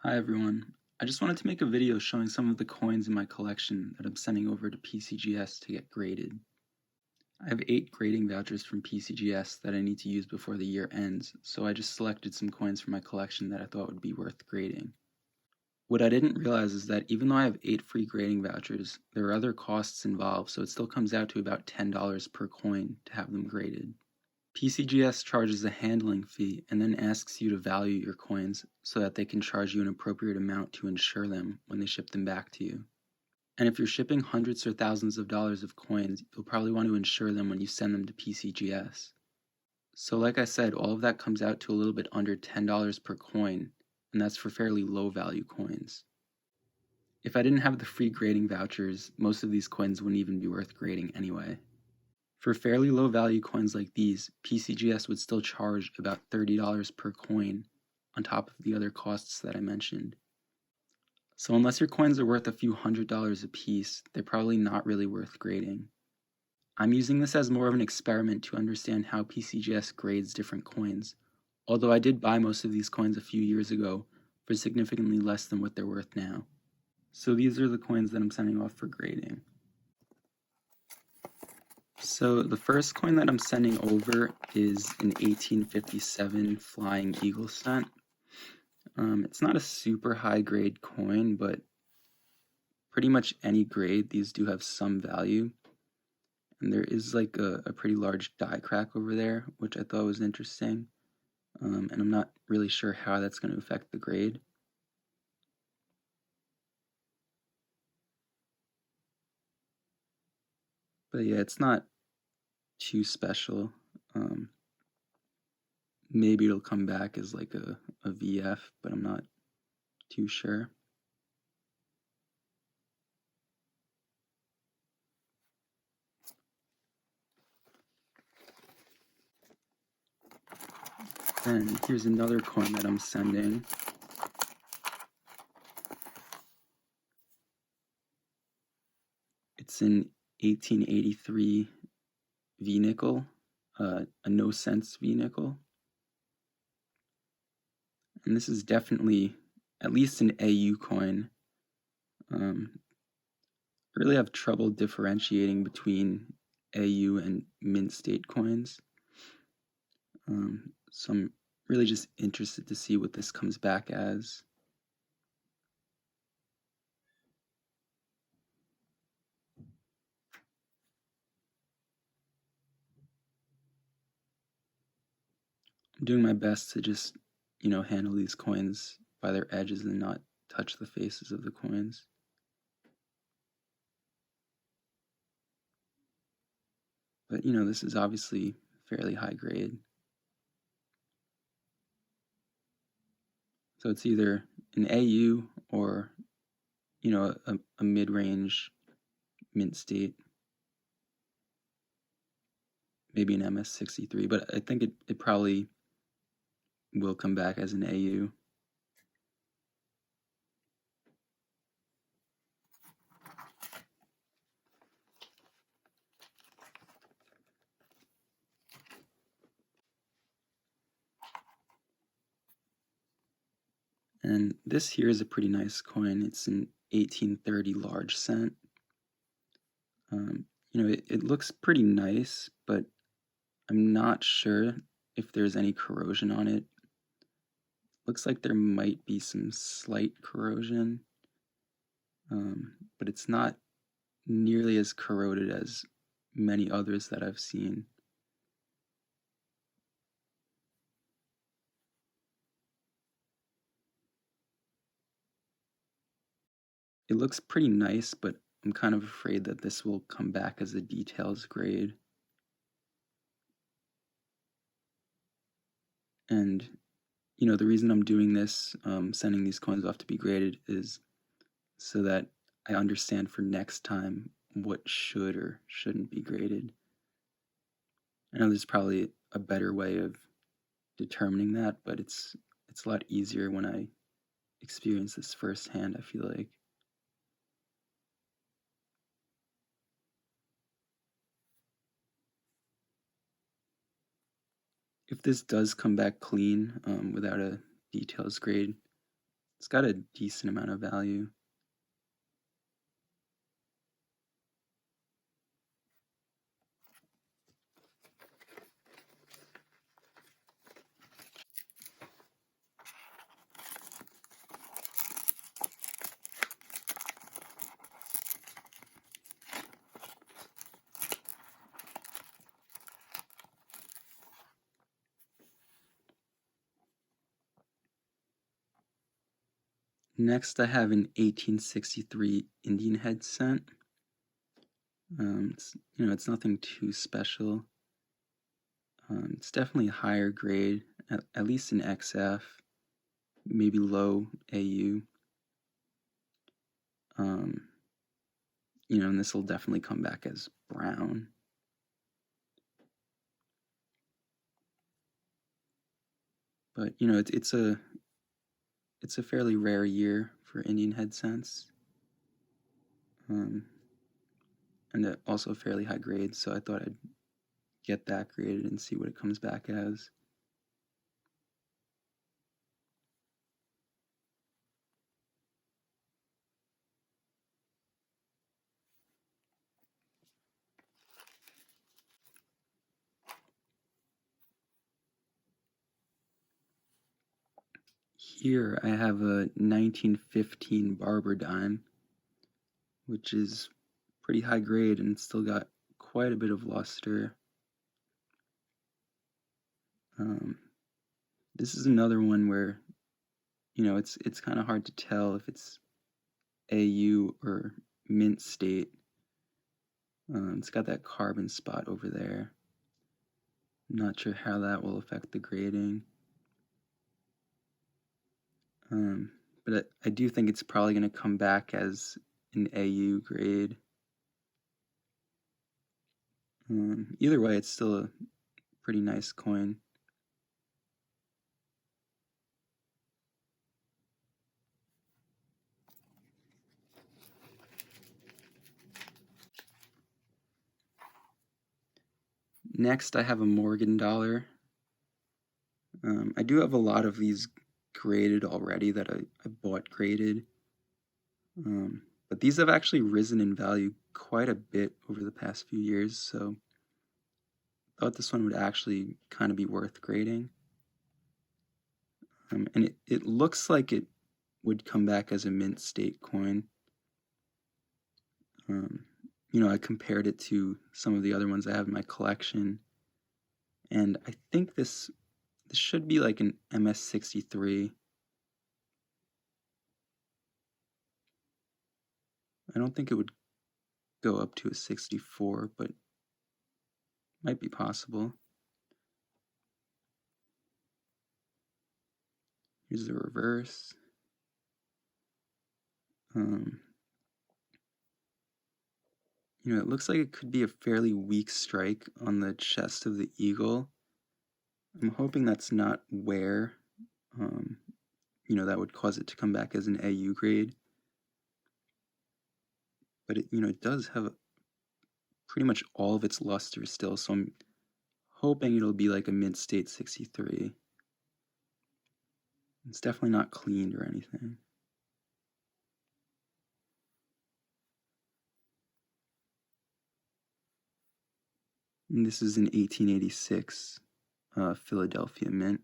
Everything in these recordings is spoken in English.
Hi everyone. I just wanted to make a video showing some of the coins in my collection that I'm sending over to PCGS to get graded. I have 8 grading vouchers from PCGS that I need to use before the year ends, so I just selected some coins from my collection that I thought would be worth grading. What I didn't realize is that even though I have 8 free grading vouchers, there are other costs involved, so it still comes out to about $10 per coin to have them graded. PCGS charges a handling fee and then asks you to value your coins so that they can charge you an appropriate amount to insure them when they ship them back to you. And if you're shipping hundreds or thousands of dollars of coins, you'll probably want to insure them when you send them to PCGS. So like I said, all of that comes out to a little bit under $10 per coin, and that's for fairly low value coins. If I didn't have the free grading vouchers, most of these coins wouldn't even be worth grading anyway. For fairly low value coins like these, PCGS would still charge about $30 per coin on top of the other costs that I mentioned. So unless your coins are worth a few $100s a piece, they're probably not really worth grading. I'm using this as more of an experiment to understand how PCGS grades different coins, although I did buy most of these coins a few years ago for significantly less than what they're worth now. So these are the coins that I'm sending off for grading. So the first coin that I'm sending over is an 1857 Flying Eagle cent. It's not a super high grade coin, but pretty much any grade, these do have some value. And there is like a pretty large die crack over there, which I thought was interesting. And I'm not really sure how that's going to affect the grade. But yeah, it's not too special. Maybe it'll come back as like a VF, but I'm not too sure. Then here's another coin that I'm sending. It's an 1883 V-nickel, a no cents V-nickel. And this is definitely at least an AU coin. I really have trouble differentiating between AU and mint state coins. So I'm really just interested to see what this comes back as. I'm doing my best to just, handle these coins by their edges and not touch the faces of the coins. But, this is obviously fairly high grade. So it's either an AU or, a mid-range mint state. Maybe an MS63, but I think it probably will come back as an AU. And this here is a pretty nice coin. It's an 1830 large cent. It looks pretty nice, but I'm not sure if there's any corrosion on it. Looks like there might be some slight corrosion, but it's not nearly as corroded as many others that I've seen. It looks pretty nice, but I'm kind of afraid that this will come back as a details grade. And, the reason I'm doing this, sending these coins off to be graded, is so that I understand for next time what should or shouldn't be graded. I know there's probably a better way of determining that, but it's a lot easier when I experience this firsthand, I feel like. If this does come back clean, without a details grade, It's got a decent amount of value. Next, I have an 1863 Indian head cent. It's nothing too special. It's definitely higher grade, at least in XF, maybe low AU. And this will definitely come back as brown. But it's a fairly rare year for Indian head cents, and also fairly high grade. So I thought I'd get that graded and see what it comes back as. Here I have a 1915 Barber dime, which is pretty high grade and still got quite a bit of luster. This is another one where, it's kind of hard to tell if it's AU or mint state. It's got that carbon spot over there. I'm not sure how that will affect the grading. But I do think it's probably going to come back as an AU grade. Either way, it's still a pretty nice coin. Next, I have a Morgan dollar. I do have a lot of these graded already that I bought graded. But these have actually risen in value quite a bit over the past few years, so I thought this one would actually kind of be worth grading. And it looks like it would come back as a mint state coin. I compared it to some of the other ones I have in my collection, and I think this should be like an MS63. I don't think it would go up to a 64, but might be possible. Here's the reverse. It looks like it could be a fairly weak strike on the chest of the eagle. I'm hoping that's not wear. That would cause it to come back as an AU grade. But it does have pretty much all of its luster still, so I'm hoping it'll be like a mint state 63. It's definitely not cleaned or anything. And this is an 1886 Philadelphia mint.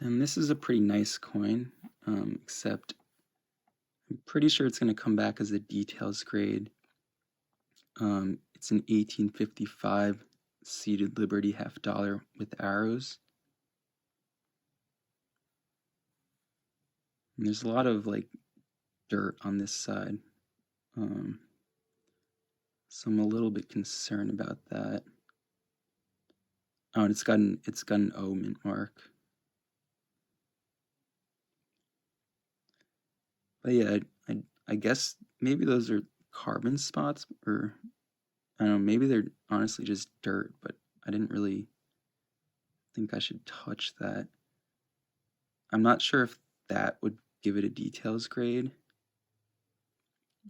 And this is a pretty nice coin, except I'm pretty sure it's going to come back as a details grade. It's an 1855 seated Liberty $50 with arrows. And there's a lot of dirt on this side, so I'm a little bit concerned about that. Oh, and it's got an O mint mark. But yeah, I guess maybe those are carbon spots, or I don't know, maybe they're honestly just dirt, but I didn't really think I should touch that. I'm not sure if that would give it a details grade,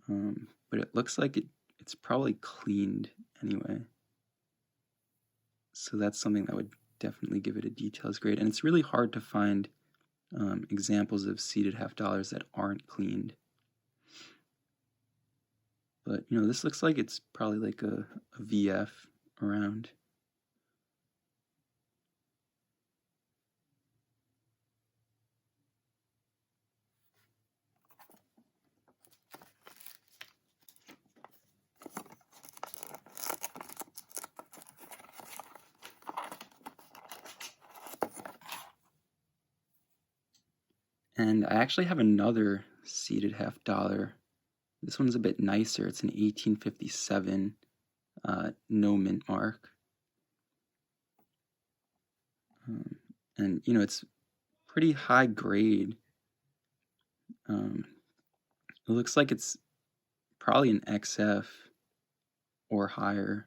but it looks like it's probably cleaned anyway. So that's something that would definitely give it a details grade. And it's really hard to find examples of seeded half dollars that aren't cleaned. But, this looks like it's probably like a VF around. And I actually have another seeded half dollar. This one's a bit nicer. It's an 1857 no mint mark. And, it's pretty high grade. It looks like it's probably an XF or higher.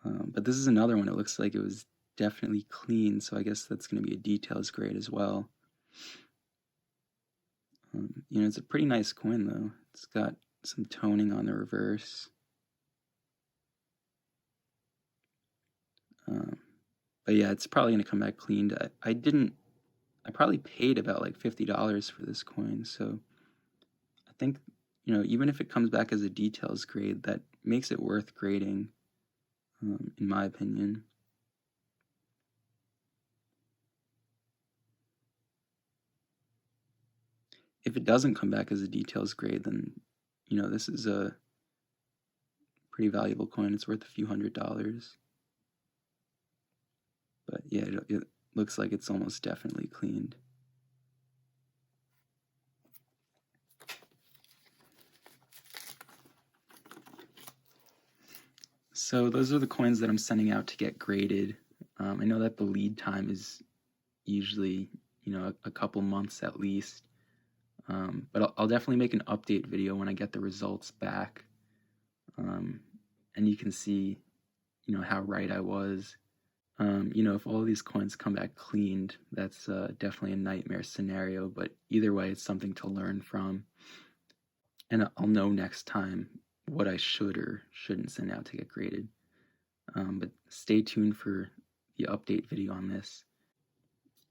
But this is another one. It looks like it was definitely clean, so I guess that's going to be a details grade as well. It's a pretty nice coin, though. It's got some toning on the reverse. But yeah, it's probably going to come back cleaned. I probably paid about like $50 for this coin, so I think, even if it comes back as a details grade, that makes it worth grading, in my opinion. If it doesn't come back as a details grade, then, this is a pretty valuable coin. It's worth a few $100s. But yeah, it looks like it's almost definitely cleaned. So those are the coins that I'm sending out to get graded. I know that the lead time is usually, a couple months at least. But I'll definitely make an update video when I get the results back. And you can see, how right I was. If all of these coins come back cleaned, that's definitely a nightmare scenario, but either way, it's something to learn from. And I'll know next time what I should or shouldn't send out to get graded. But stay tuned for the update video on this.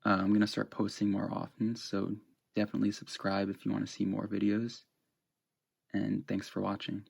I'm going to start posting more often, so definitely subscribe if you want to see more videos. And thanks for watching.